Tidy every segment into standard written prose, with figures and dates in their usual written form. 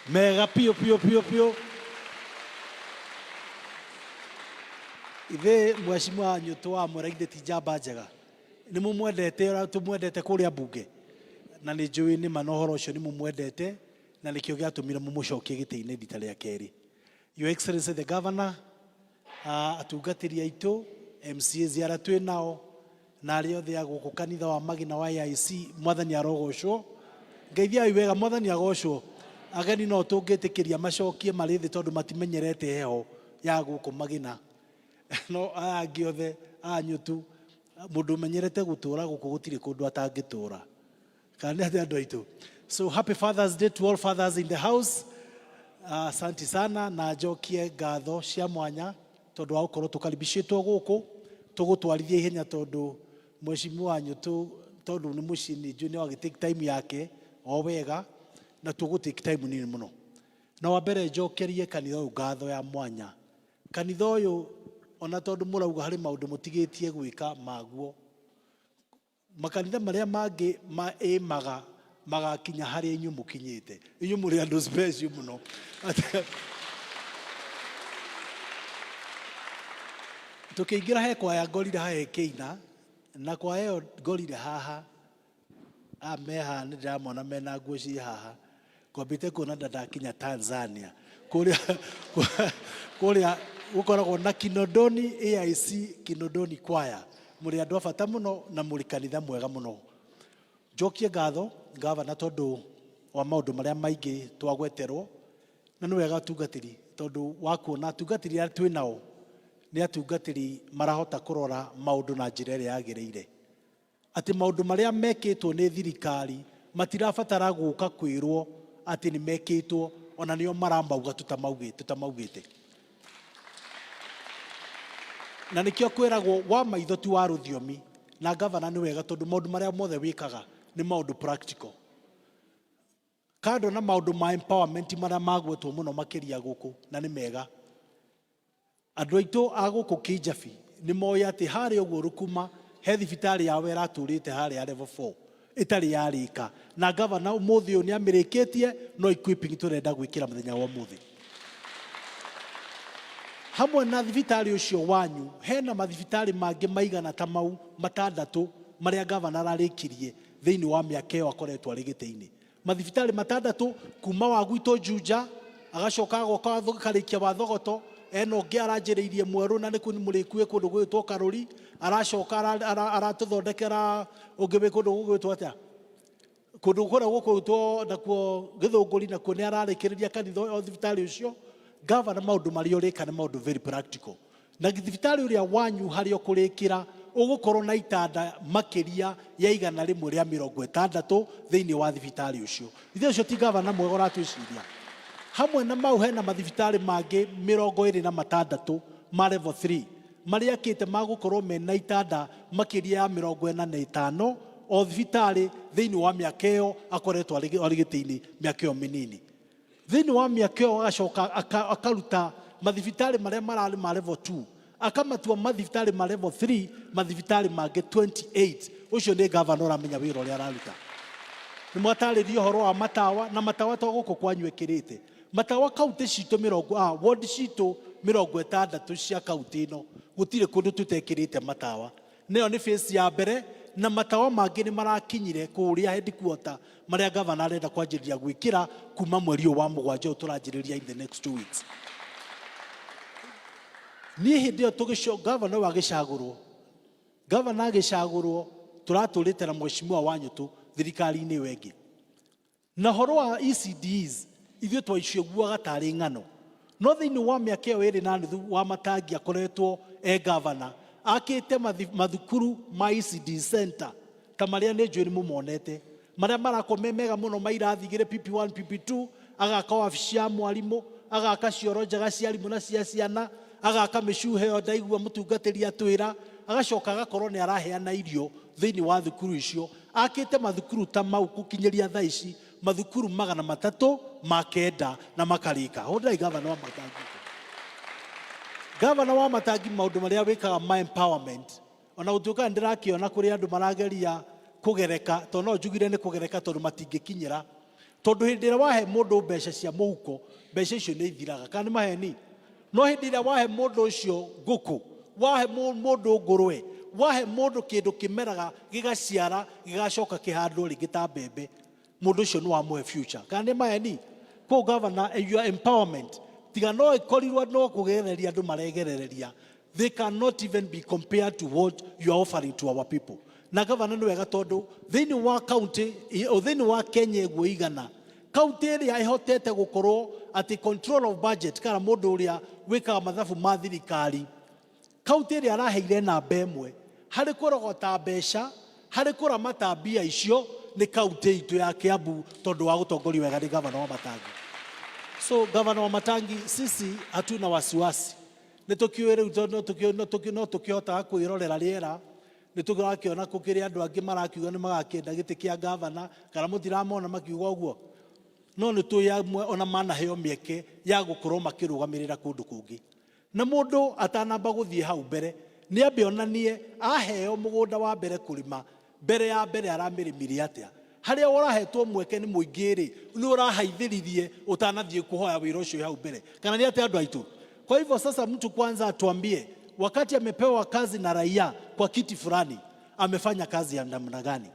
Mega pio. Ithe mweshimwa nyuto wa muraide tijamba njega. Ni mumwendete ora tumwendete kuria bunge. Na ni njui ni manohoro ucio ni mumwendete na nikio giatumira mumucokie giti-ini rita ria keri. Your Excellency the Governor, atungatiri aitu MCAs ara twi nao na aria othe aguku kanitha wa magina wa IC mwathani arogocwo. Ngeithia wega mwathani agocwo. Ageni no tungitikiria macokie marithi tondu matimenyerete heho ya guku magina. No angi othe anyutu mundu menyerete gutura guku gutiri kundu atangitura. Kana andu aitu. So happy Father's Day to all fathers in the house. Asante sana na jokie ngatho cia mwanya tondu wa gukorwo tukaribicitwo guku tugutwarithia ihenya tondu mweshimwa wanyu tondu ni mucini junior wa take time yake o wega na tugutake time nini muno. Na wa mbere njokerie kanitha uyu ngatho ya mwanya. Kanitha uyu ona tondu murauga hari maundu mutigitie gwika maguo. Makanitha maria mangi magakinya hari inyu mukinyite. Inyu muri andu special muno. Tukiingira he kwa ya ngorire Hacekeina na kwa eo ngorire haha ameha ni ndamona mena nguo ci haha kwambite kuona ndadakinya Tanzania kuria gukoragwo na Kinondoni AIC Kinondoni kwaya muri andu abata muno na muri kanitha mwega muno. Njokie ngatho gavana tondu wa maundu maria maingi twagweterwo na ni wega tungatiri tondu wa kuona tungatiri aria twi nao ni atungatiri marahota kurora maundu na njira iria yagiriire ati maundu maria mekitwo ni thirikari matirabatara guka kwirwo ati ni mekitwo ona nio marambauga tutamaugite na nikio kwiragwo wa maitho ti wa ruthiomi na gavana ni wega tondu maundu maria mothe wikaga ni maundu practical kando na maundu ma empowerment maria magwetwo muno makiria guku na ni mega. Andu aitu aguku Kijabi ni moya ati hari uguo rukuma he thibitari yawe raturite hari ya level 4 itari yarika na gavana umuthi ni amirikitie no equipping turenda gwikira muthenya wa muthi. Hamwe na thibitari ucio wanyu hena mathibitari mangi maigana ta mau matandatu maria gavana ararikirie thiini wa miaka iyo akoretwo ari giti-ini. Mathibitari matandatu kuma wa gwito Juja agacoka goka thukarikia wa Thogoto eno ngiaranjiriirie mweru na niku murikue kundu gwitwo Karuri aracoka aratuthondekera ungiwe kundu gwitwo atia kundu kura gwitwo nakuo Githunguri nakuo ni ararikiriria kanitha o thibitari ucio. Gavana maundu mario rika ni maundu very practical na thibitari uria wanyu hario kurikira ugukorwo na itanda makiria ya 160 thiini wa thibitari ucio. Ithe ucio ti gavana mwega uratwiciria. Hamwe na mau hena mathibitari mangi 26 ma level 3 maria kite magukorwo mena itanda makiria ya 45 o thibitari thiini wa miaka iyo akoretwo ari giti-ini miaka iyo minini. Thiini wa miaka iyo agacoka akaruta mathibitari maria marari ma level 2 akamatua mathibitari ma level 3 mathibitari mangi 28. Ucio ni gavana uramenya wira uria araruta. Ni mwataririo horo wa matawa na matawa to guku kwanyu ekirite matawa kaunti citu ward citu 60 cia kaunti ino gutire kundu tutekirite matawa neo ni phase ya mbere na matawa mangi ni marakinyire kuria headquarter maria gavana arenda kwanjiriria gwikira kuma mweri wa mugwanja turanjiriria in the next 2 weeks. Ni hindi yo tugisho gavana wa gicagurwo gavana agicagurwo turaturite na mweshimwa wanyu tu thirikari ni wengi na horo wa ECDs ithio twaiciguaga tari ngano no thiini wa miaka iyo iri na nuthu Wamatangi akoretwo gavana akite mathukuru ma ECD center ta maria ni njui mumonete maria marakome mega muno mairathigire PP1 PP2 agaka wabici ya mwarimu agaka cioro njega cia arimu na cia ciana agaka micuhe yo ndaigua mutungatiri atwira agacoka agakorwo ni araheana irio thiini wa thukuru icio akite mathukuru ta mau kukinyeria thaa ici mathukuru 309 na makarika. Hodai gavana wa Wamatangi. Gavana wa Wamatangi maundu maria wikaga ma empowerment ona utuka ndirakiona kuri andu marageria kugereka to no njugire ni kugereka tondu matingikinyira tondu hindi ira wahe mundu mbeca cia muhuko mbeca icio ni ithiraga kana maheni no hindi ira wahe mundu ucio nguku wahe mundu ngurwe wahe mundu kindu kimeraga gigaciara gigacoka kihandwo ringi ta mbembe mundu ucio ni wamuhe future kana maheni ko governor your empowerment tiga no ikorirwo no kugereria andu maregerereria. They cannot even be compared to what you are offering to our people. Na governor no wega tondu thini wa county o thini wa Kenya egwo igana county ria ihotete gukorwo ati control of budget kana mundu uria wikaga mathabu ma thirikari county ria araheire namba emwe hari kurogota mbeca hari kuramata mbia icio ni county itu ya Kiambu tondu wa gutongoria wega ni governor Wamatangi. So governor Wamatangi sisi hatuna wasiwasi nitukiwire no tukihota kwirorera riera nitugakiona kukiri andu angi marakiuga ni magakienda giti kia governor kana mutiramona makiuga uguo no nituyamwe ona mana heo mieke ya gukorwo makirugamirira kundu kungi na mundu atanamba guthie hau mbere ni ambe onanie aheo mugunda wa mbere kurima mbere ya mbere aramirimiria atia haria urahetwo mweke ni muingiri ni urahaithiririe utanathie kuhoya wira ucio hau mbere kana ni atia andu aitu. Kwa hivyo sasa mtu kwanza atuambie wakati amepewa kazi na raia kwa kiti fulani amefanya kazi ya namna gani.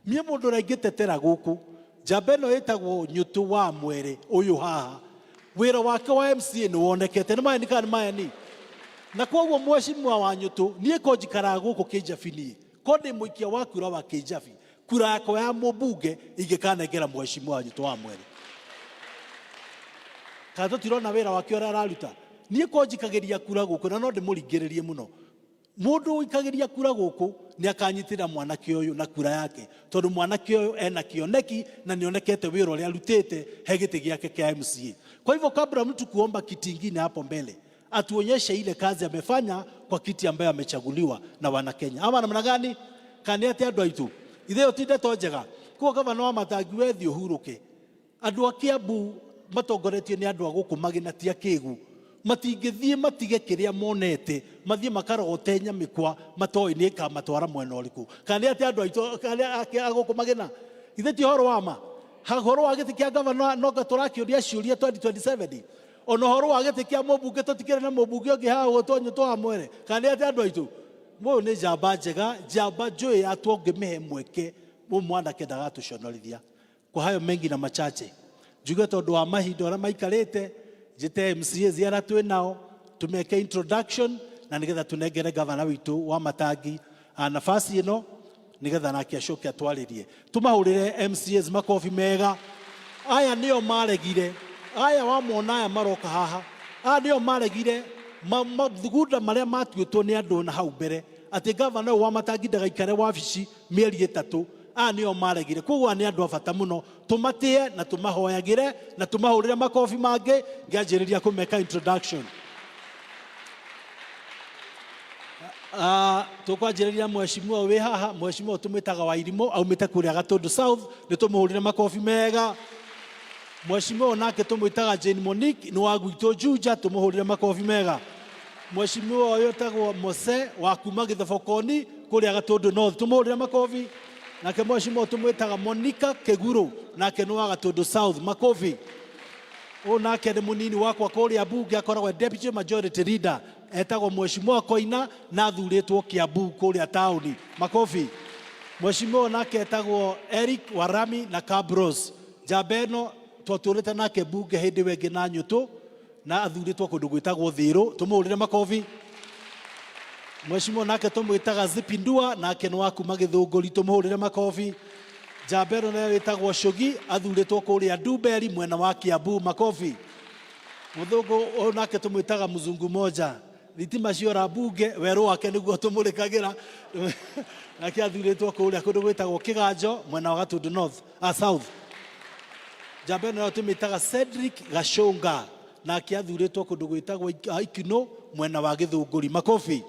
Mie mundu raingitetera guku jabeno etagwo nyutu wa mwere uyu haha wira wake wa MCA ni wonekete ni maeni kana maeni na kwoguo mheshimiwa wa nyutu nie konjikara guku Kijabi ko ndi muikia wa kura wa Kijabi kura yako ya mubunge ingikanengera mheshimiwa wa nyutu wa mwere kato tirona wira wake ora araruta nie konjikageria kura guku na no ndimuringiririe muno mundu ikageria kura guku ni akanyitira mwanake uyu na kura yake tondu mwanake uyu ena kioneki na nionekete wira uria arutite hegiti giake kia MCA. Kwa hivyo kabla mtu kuomba kiti kingine hapo mbele atuonyeshe ile kazi amefanya kwa kiti ambayo amechaguliwa na wana Kenya ama namna gani kani ati andu aitu itheo tinde tonjega kwa governor Wamatangi wethi uhuruke andu a Kiambu matongoretio ni andu aguku maginatia kigu matingithie matige kiria monete mathie makarogote nyamikwa matoi ni ka matwara mwena uriku kana ati andu aitu kana aguku magina ithe ti horo wama horo wa giti kia governor no gaturakioria ciuria 2027 ono horo wa giti kia mubunge tutikire na mubunge ongi ha utonyo twa mwere kana ati andu aitu mo ni jamba njega jamba njui atwongimihe mweke mwana kendaga tuconorithia. Kwa hayo mengi na machache njuge tondu wa mahinda ora maikarite jite MCA ziara twe nao tumeke introduction na nigetha tunengere governor witu Wamatangi nafasi ino nigetha nake acoke atwaririe tumahurire MCAs makofi mega aya nio maregire aya wamona aya maroka haha aya nio maregire mathugunda maria matuitwo ni andu na hau mbere ati governor Wamatangi ndagaikare wabici mieri 3 nio maregire koguo ni andu abata muno tumatie na tumahoyagire na tumahurire makofi mange ngianjiriria kumeka introduction. Tukwanjiriria mheshimiwa we haha mheshimiwa tumwitaga wa irimo aumite kuria Gatundu South ni tumuhurire makofi mega. Mheshimiwa nake tumwitaga Jane Monique ni wa gwitũ Juja tumuhurire makofi mega. Mheshimiwa yotagwo Mose wa kuma Githobokoni kuria Gatundu North tumuhurire makofi. Nake mheshimiwa tumwitaga Monica Keguru nake ni wa Gatundu South makofi. Nake ni munini wakwa kuria bunge akoragwo deputy majority leader etagwo mheshimiwa Koina na thuritwo Kiambu kuria tauni makofi. Mheshimiwa nake etagwo Eric Warami na Kabros jabeno twaturite nake bunge hindi wengi na nyutu na athuritwo kundu gwitagwo Thiru tumuhurire makofi. Mheshimiwa nake tumwitaga Zipindua nake ni wa kuma Githunguri tumuhurire makofi. Jabero naye witagwo Shogi athuritwo kuria Nduberi mwena wa Kiambu makofi. Muthungu nake tumwitaga Muzungu moja thitima ciora bunge weru wake niguo tumurikagira nake athuritwo kuria kundu gwitagwo Kiganjo mwena wa Gatundu North South. Jabero naye tumwitaga Cedric Gashonga nake athuritwo kundu gwitagwo Ikino mwena wa Githunguri makofi.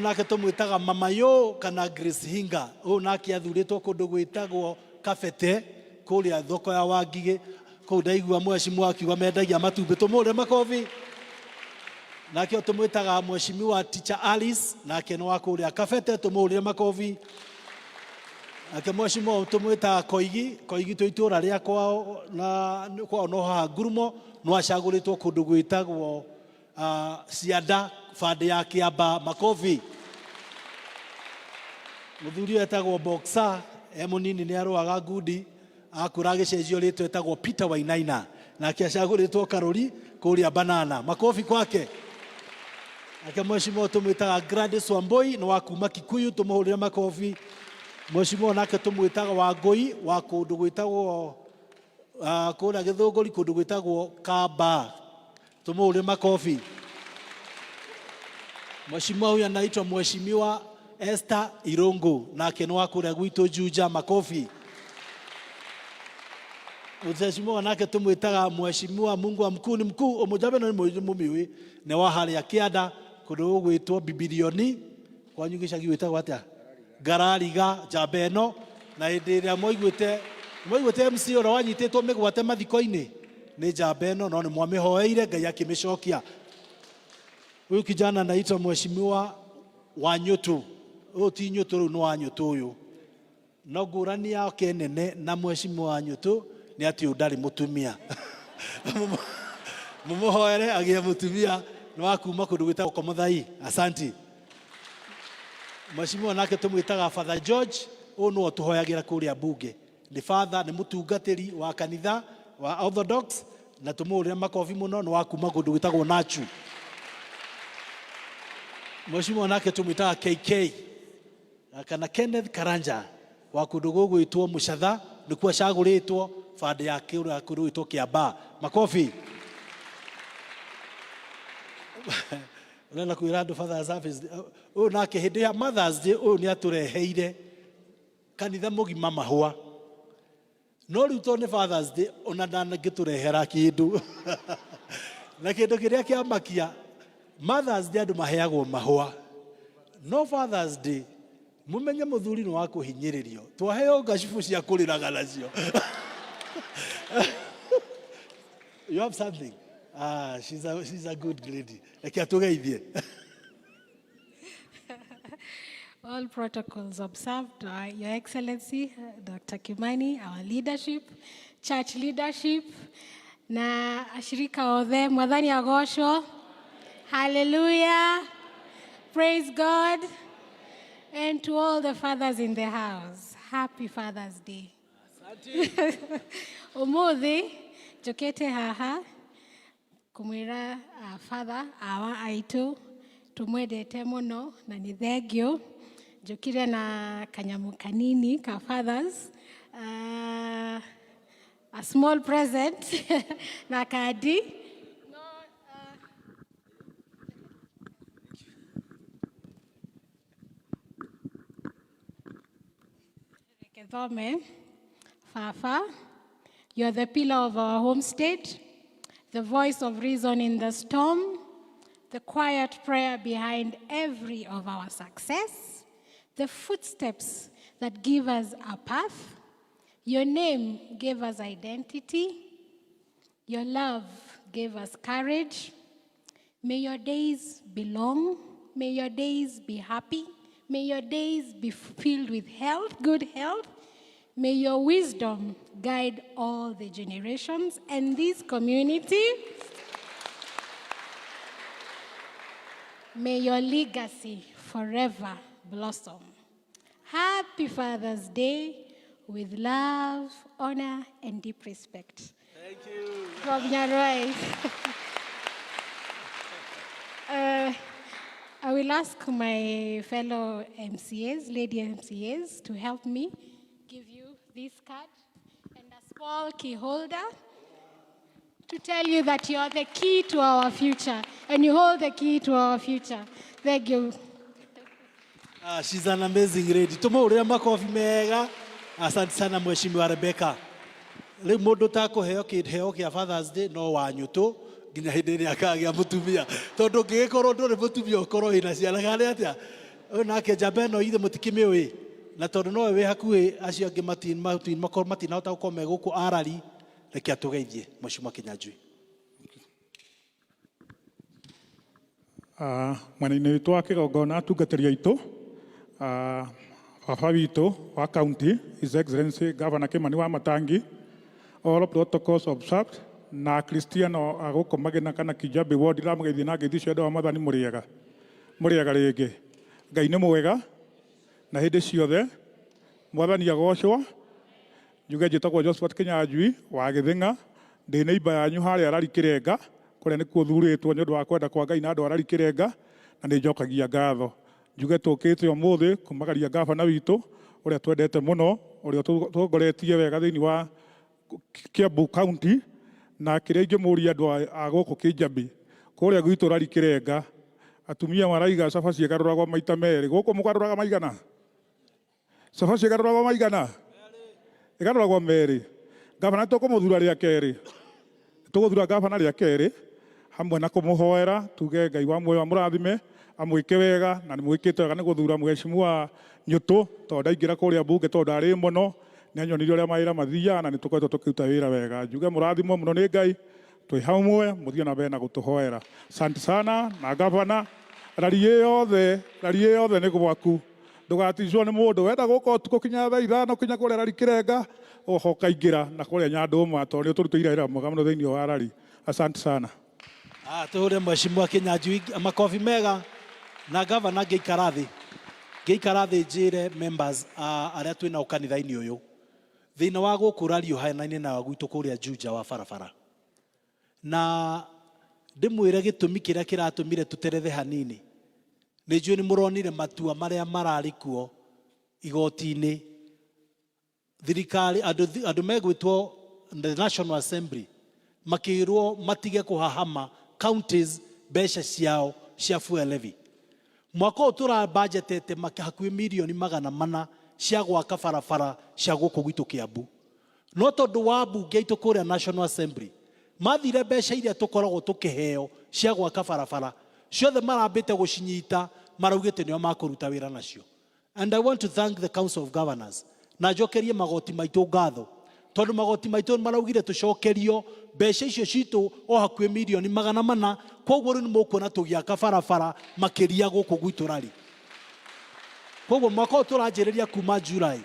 Nake tumwitaga Mamayo kana Grace Hinga nake athuritwo kundu gwitagwo Kafete kuria thoko ya Wangige kuu ndaigua mheshimiwa akiuga mendagia matumbi tumuhurire makofi. Nake tumwitaga mheshimiwa Teacher Alice nake ni wa kuria Kafete tumuhurire makofi. ake mweshimo tumwita koigi to itura ria kwao na kwao no ha ngurumo no acaguritwo kundu gwitagwo cianda bande ya Kiamba makofi. Muthuri etagwo boxer munini ni arwaga ngundi akura gicenjio ritwe etagwo Peter Wainaina na akiacaguritwo Karuri kuria banana makofi kwake. Ake mweshimo tumwitaga Gladys Wamboi no wakuma Kikuyu tumuhurira makofi. Mweshimo nake tumwitaga Wangui wa kundu gwitagwo kuna Githunguri kundu gwitagwo Kamba tumuhurire makofi. Mweshimo huyu anaitwa Mheshimiwa Esther Irungu nake no akura gwitu Juja makofi. Mheshimiwa nake tumwitaga Mheshimiwa Mungu wa mkuu ni mkuu umujabe na mumiwi ne wa hali ya Kianda kundu gwitwo Bibilioni kwa nyugisha gwitagwo atia Garariga Jabeno na ndiria moigwite MC ora wanyitetwo migwate mathiko-ini ni Jabeno no ni mwamihoeire Ngai akimicokia. Huyu kijana anaitwa Mheshimiwa Wanyutu. Huyu ti Nyutu no Wanyutu huyu. No ngurani yake nene na Mheshimiwa Wanyutu ni ati udari mutumia. Mumuhoere agia mutumia no akuma kundu gwitagwo Komuthai. Asanti. Mheshimiwa nake tumwitaga Father George uyu no tuhoyagira kuria bunge. Ni father ni mutungatiri wa kanitha wa Orthodox na tumuhurira makofi muno no akuma kundu gwitagwo Nachu. Mheshimiwa nake tumwitaga KK kana Kenneth Karanja wa kundu gwitwo Mucatha nikuo acaguritwo bande yake ura kundu gwitwo Kiamba makofi. Nana kwira andu Father Service uyu nake hindi ya Mother's Day uyu ni atureheire kanitha mugima mahua no riu to ni Father's Day ona ndangiturehera kindu na kindu kiria kiamakia Mother's Day andu maheagwo mahua no Father's Day mumenye muthuri no wa kuhinyiririo twaheo gacibu cia kuriraga nacio. You have something? She's a good lady. All protocols observed, Your Excellency, Dr. Kimani, our leadership, church leadership, na ashirika Wothe, mwadhani agosho. Hallelujah. Praise God. And to all the fathers in the house, happy Father's Day. Umuthi, jokete haha, kumwira father awa aitu tumwendete muno na ni thengio njukire na kanyamu kanini ka fathers a small present na kadi no Rekethome Fafa, you're the pillar of our home state, the voice of reason in the storm, the quiet prayer behind every of our success, the footsteps that give us a path. Your name gave us identity. Your love gave us courage. May your days be long. May your days be happy. May your days be filled with health, good health. May your wisdom guide all the generations and this community. May your legacy forever blossom. Happy Father's Day with love, honor, and deep respect. Thank you. From Nyarai. I will ask my fellow MCAs, lady MCAs, to help me give you this card and a small key holder to tell you that you are the key to our future and you hold the key to our future. Thank you. She's an amazing lady. Tumuhurira makofi mega. Asante sana Mheshimiwa Rebecca. Leo mundu takuheo kiheo kia Father's Day no Wanyutu nginya hindi ria akagia mutumia tondu ngigikorwo nduri mutumia ukorwo ina ciana kana atia nake Jabeno ithe mutikimiwi na tondu nowe wi hakuhi acio angi matinahota gukorwo me guku arari reke atugeithie Mheshimiwa Kinyanjui. Mwena-inĩ witũ wa kĩgongona atungatĩri aitũ baba witũ wa county, His Excellency Governor Kimani Wamatangi, all protocols observed, na Cristiano agũkomagena kana Kiambu ward ramũgeithia na ngeithi cio andũ a Mwathani mũrĩega rĩngĩ. Ngai nĩ mwega na hĩndĩ ciothe, Mwathani agocwo. Njuge njĩtagwo Josephat Kĩnyanjui wa Gĩthĩng'a, ndĩ neighbor yanyu harĩa Arari Kĩrenga, kũrĩa nĩkuo thurĩtwo nĩ ũndũ wa kwenda kwa Ngai na andũ a Arari Kĩrenga, na nĩ njokagia ngatho. Njuge tũkĩte ũmũthĩ kumagaria gavana witũ ũrĩa twendete mũno, ũrĩa tũtongoretie wega thĩinĩ wa Kiambu County, na kĩrĩa ingĩmũria andũ a gũkũ Kiambu kũrĩa gwitũ Arari Kĩrenga, atumia maraiga cabaci ĩgarũragwo maita merĩ. Gũkũ mũgarũraga maigana? Cabaci ĩgarũragwo maigana? Ĩgarũragwo merĩ. Gavana tũkũmũthura rĩa kerĩ, tũgũthura gavana rĩa kerĩ hamwe na kũmũhoera, tuge Ngai wa muoyo amũrathime, amwĩke wega, na nĩ mwĩkĩte wega nĩ gũthura Mheshimiwa Nyũtũ, tondũ ndaingĩra kũrĩa mbunge tondũ arĩ mũno, nĩ anyonirie ũrĩa mawĩra mathiaga na nĩ tũkoretwo tũkĩruta wĩra wega. Njuge mũrathimwo mũno nĩ Ngai, twĩ hamwe mũthiĩ na mbere na gũtũhoera. Asante sana. Na gavana, rari yothe nĩ gwaku, ndũgaticwo nĩ mũndũ. Wenda gũka ũtukũ kinya thaa ithano kinya kũrĩa Arari Kĩrenga, oho ũkaingĩra na kũrĩa Nyandũma, tondũ nĩ ũtũrutĩire wĩra mwega mũno thĩinĩ wa Arari. Asante sana. Tũhũre Mheshimiwa Kĩnyanjui makobi mega. Na gavana ngĩikara thĩ njĩre members arĩa twĩna ũkanitha-inĩ ũyũ, thĩna wa gũkũ Rari ũhanaine na gwitũ kũrĩa Juja wa barabara, na ndĩmwĩre gĩtũmi kĩrĩa kĩratũmire tũterethe hanini. Nĩ njũĩ nĩ mũronire matua marĩa mararĩ kuo igoti-inĩ. Thirikari andũ megwĩtwo the National Assembly makĩrwo matige kũhahama counties mbeca ciao cia fuel levy. Mwaka ũyũ tũrabudgetete hakuhĩ mirioni 400 cia gwaka barabara cia gũkũ gwitũ Kiambu. No tondũ wa mbunge aitũ kũrĩa National Assembly mathire mbeca iria tũkoragwo tũkĩheo cia gwaka barabara ciothe marambĩte gũcinyita, maraugĩte nĩo makũruta wĩra nacio. And I want to thank the Council of Governors. Na njokerie magoti maitũ ngatho, tondũ magoti maitũ maraugire tũcokerio mbeca icio citũ o hakuhĩ mirioni 400. Koguo rĩu nĩ mũkuona tũgĩaka barabara makĩria gũkũ gwitũ Rari. Koguo mwaka ũyũ tũranjĩrĩria kuma July,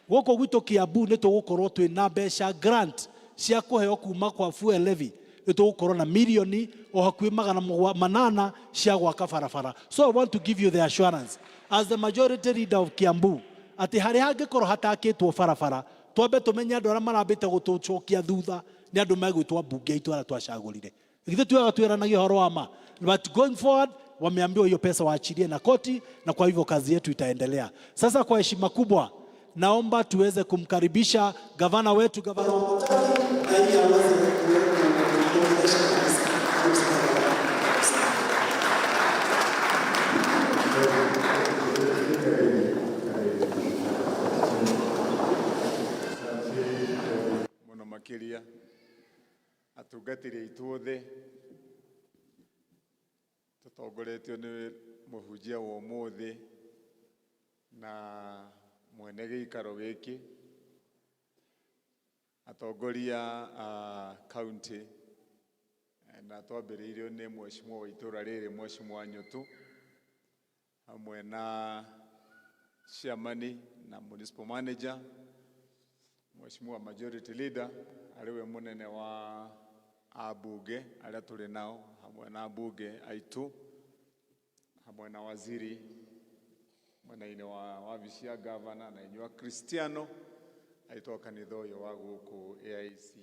gũkũ gwitũ Kiambu nĩ tũgũkorwo twĩna mbeca grant cia kũheo kuma kwa fuel levy, nĩ tũgũkorwo na mirioni o hakuhĩ 800 cia gwaka barabara. So I want to give you the assurance as the majority leader of Kiambu atĩ harĩa hangĩkorwo hatakĩtwo barabara, twambe tũmenye andũ arĩa marambĩte gũtũcokia thutha nĩ andũ megwĩtwo mbunge itũ arĩa twacagũrire. Githĩ tuaga twĩranagia ũhoro wa ma, but going forward wameambiwa hiyo pesa waachilie na koti, na kwa hivyo kazi yetu itaendelea. Sasa kwa heshima kubwa naomba tuweze kumkaribisha gavana wetu, gavana Wamatangi, ili aweze kuongelesha kanisa. Mũno makĩria atungatĩri aitũ othe tũtongoretio nĩ mũhunjia wa ũmũthĩ na mwene gĩikaro gĩkĩ, atongoria a county, na twambĩrĩirio nĩ Mheshimiwa wa itũra rĩrĩ, Mheshimiwa Nyũtũ, hamwe na chairman na municipal manager, Mheshimiwa majority leader ariwe munene wa abunge arĩa tũrĩ nao, hamwe na abunge aitũ, hamwe na waziri mwena-inĩ wa wabici ya gavana, na inyuĩ Cristiano aitwa kanitha ũyũ wa gũkũ AIC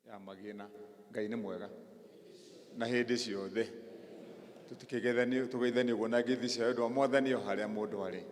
ya Magĩna. Ngai nĩ mwega na hĩndĩ ciothe, tũgeithanie ũguo na ngeithi cia wendo wa Mwathani o harĩa mũndũ arĩ.